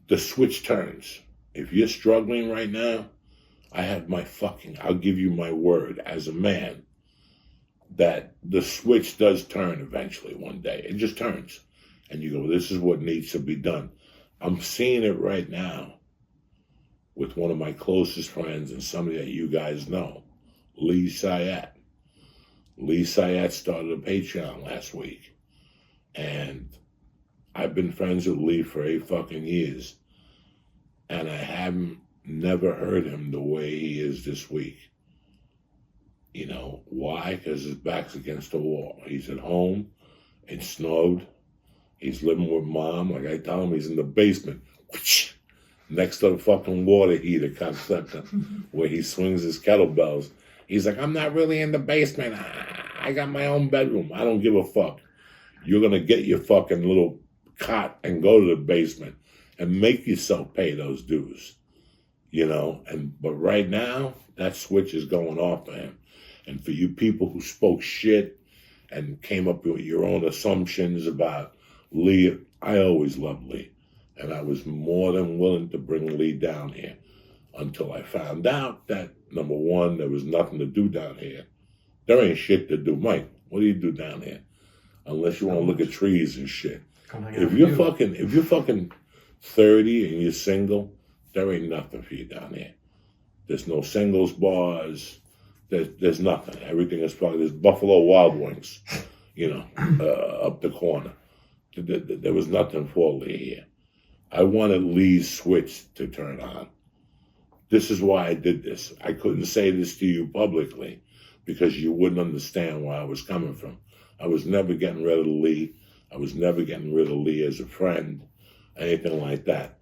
the switch turns. If you're struggling right now, I'll give you my word as a man that the switch does turn eventually one day. It just turns. And you go, this is what needs to be done. I'm seeing it right now with one of my closest friends and somebody that you guys know, Syatt. Syatt started a Patreon last week. And I've been friends with Lee for 8 fucking years. And I haven't never heard him the way he is this week. You know, why? Because his back's against the wall. He's at home. It snowed. He's living with mom. Like I tell him, he's in the basement. Next to the fucking water heater concept where he swings his kettlebells. He's like, I'm not really in the basement. I got my own bedroom. I don't give a fuck. You're going to get your fucking little cot and go to the basement and make yourself pay those dues. You know, but right now, that switch is going off for him. And for you people who spoke shit and came up with your own assumptions about Lee, I always loved Lee. And I was more than willing to bring Lee down here until I found out that, number one, there was nothing to do down here. There ain't shit to do. Mike, what do you do down here? Unless you want to look at trees and shit. If you're fucking 30 and you're single, there ain't nothing for you down here. There's no singles bars. There's nothing. Everything is fucking. There's Buffalo Wild Wings, you know, up the corner. There was nothing for Lee here. I wanted Lee's switch to turn on. This is why I did this. I couldn't say this to you publicly because you wouldn't understand where I was coming from. I was never getting rid of Lee. I was never getting rid of Lee as a friend, anything like that.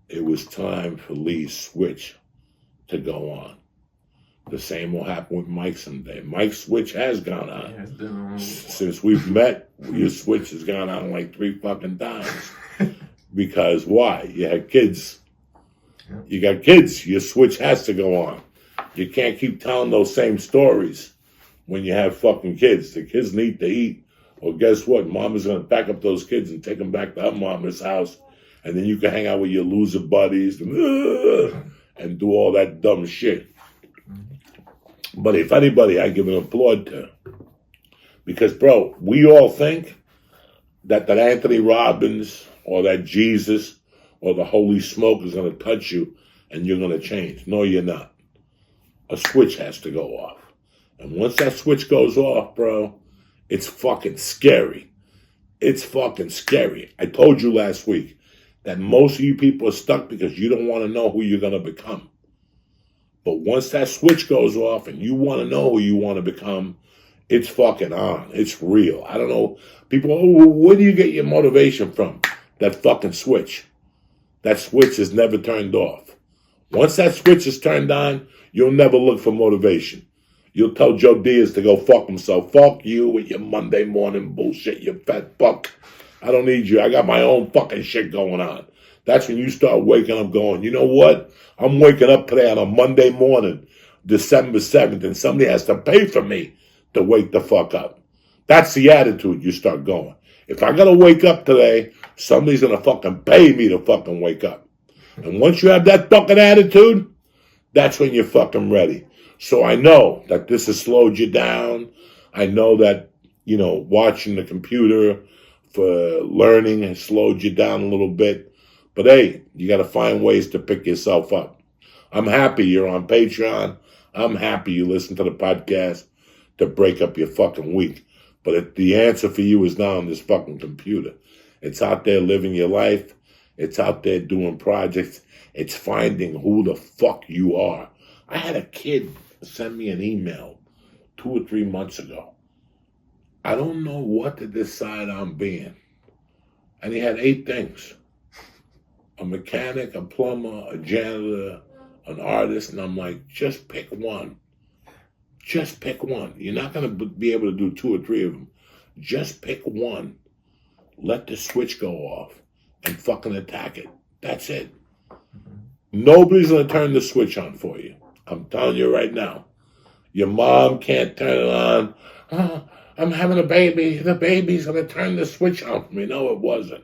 It was time for Lee's switch to go on. The same will happen with Mike someday. Mike's switch has gone on. Yeah, it's been on. Since we've met, your switch has gone on like 3 fucking times. Because why? You had kids. Yeah. You got kids. Your switch has to go on. You can't keep telling those same stories when you have fucking kids. The kids need to eat. Well, guess what? Mama's going to pack up those kids and take them back to her mama's house. And then you can hang out with your loser buddies and do all that dumb shit. But if anybody, I give an applaud to. Because, bro, we all think that Anthony Robbins or that Jesus or the Holy Smoke is going to touch you and you're going to change. No, you're not. A switch has to go off. And once that switch goes off, bro, it's fucking scary. It's fucking scary. I told you last week that most of you people are stuck because you don't want to know who you're going to become. But once that switch goes off and you want to know who you want to become, it's fucking on. It's real. I don't know. People, where do you get your motivation from? That fucking switch. That switch is never turned off. Once that switch is turned on, you'll never look for motivation. You'll tell Joe Diaz to go fuck himself. Fuck you with your Monday morning bullshit, you fat fuck. I don't need you. I got my own fucking shit going on. That's when you start waking up going, you know what? I'm waking up today on a Monday morning, December 7th, and somebody has to pay for me to wake the fuck up. That's the attitude you start going. If I gotta wake up today, somebody's gonna fucking pay me to fucking wake up. And once you have that fucking attitude, that's when you're fucking ready. So I know that this has slowed you down. I know that, you know, watching the computer for learning has slowed you down a little bit. But hey, you got to find ways to pick yourself up. I'm happy you're on Patreon. I'm happy you listen to the podcast to break up your fucking week. But the answer for you is not on this fucking computer. It's out there living your life. It's out there doing projects. It's finding who the fuck you are. I had a kid send me an email 2 or 3 months ago. I don't know what to decide on being. And he had 8 things. A mechanic, a plumber, a janitor, an artist. And I'm like, just pick one. Just pick one. You're not going to be able to do 2 or 3 of them. Just pick one. Let the switch go off and fucking attack it. That's it. Nobody's going to turn the switch on for you. I'm telling you right now. Your mom can't turn it on. Oh, I'm having a baby. The baby's going to turn the switch on for me. No, it wasn't.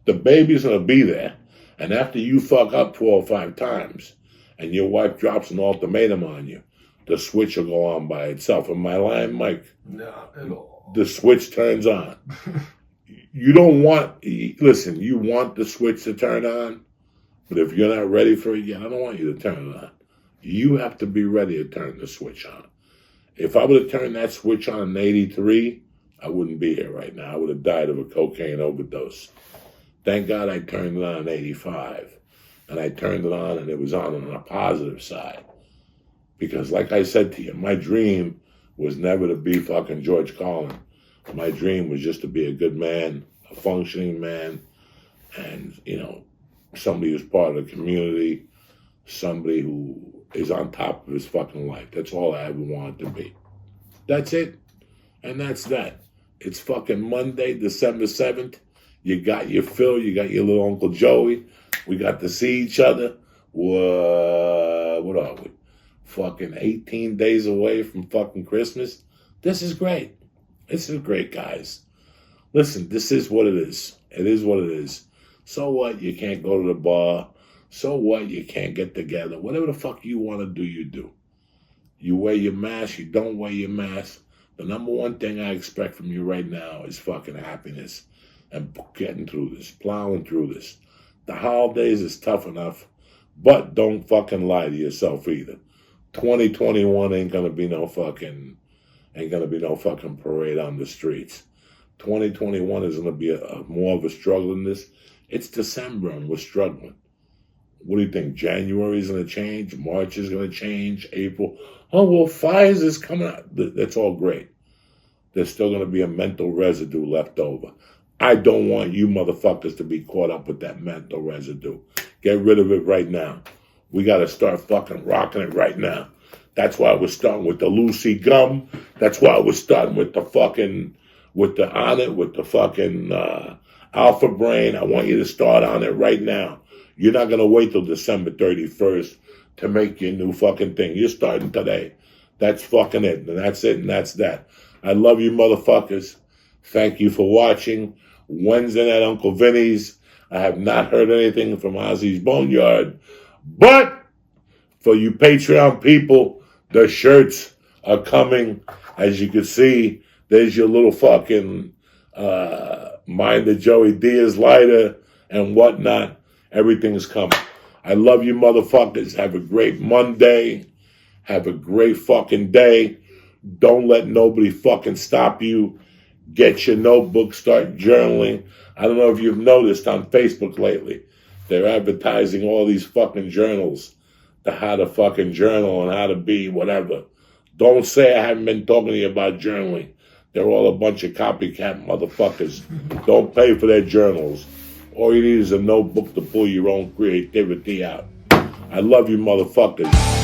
The baby's going to be there. And after you fuck up 4 or 5 times and your wife drops an ultimatum on you, the switch will go on by itself. Am I lying, Mike? Not at all. The switch turns on. You don't want, listen, you want the switch to turn on, but if you're not ready for it yet, I don't want you to turn it on. You have to be ready to turn the switch on. If I would have turned that switch on in 83, I wouldn't be here right now. I would have died of a cocaine overdose. Thank God I turned it on in 85. And I turned it on and it was on a positive side. Because like I said to you, my dream was never to be fucking George Carlin. My dream was just to be a good man, a functioning man, and, you know, somebody who's part of the community, somebody who is on top of his fucking life. That's all I ever wanted to be. That's it. And that's that. It's fucking Monday, December 7th. You got your Phil, you got your little Uncle Joey. We got to see each other. What are we? Fucking 18 days away from fucking Christmas. This is great. This is great, guys. Listen, this is what it is. It is what it is. So what? You can't go to the bar. So what? You can't get together. Whatever the fuck you want to do, you do. You wear your mask. You don't wear your mask. The number one thing I expect from you right now is fucking happiness and getting through this, plowing through this. The holidays is tough enough, but don't fucking lie to yourself either. 2021 ain't gonna be no fucking parade on the streets. 2021 is gonna be a more of a struggle than this. It's December and we're struggling. What do you think? January is gonna change? March is gonna change? April? Oh well, Pfizer's coming out. That's all great. There's still gonna be a mental residue left over. I don't want you motherfuckers to be caught up with that mental residue. Get rid of it right now. We got to start fucking rocking it right now. That's why we're starting with the Lucy gum. That's why we're starting with the fucking, with the fucking Alpha Brain. I want you to start on it right now. You're not going to wait till December 31st to make your new fucking thing. You're starting today. That's fucking it. And that's it. And that's that. I love you motherfuckers. Thank you for watching. Wednesday at Uncle Vinny's. I have not heard anything from Ozzy's Boneyard. But for you Patreon people, the shirts are coming. As you can see, there's your little fucking Mind the Joey Diaz lighter and whatnot. Everything's coming. I love you motherfuckers. Have a great Monday. Have a great fucking day. Don't let nobody fucking stop you. Get your notebook, start journaling. I don't know if you've noticed on Facebook lately, they're advertising all these fucking journals, the how to fucking journal and how to be whatever. Don't say I haven't been talking to you about journaling. They're all a bunch of copycat motherfuckers. Don't pay for their journals. All you need is a notebook to pull your own creativity out. I love you motherfuckers.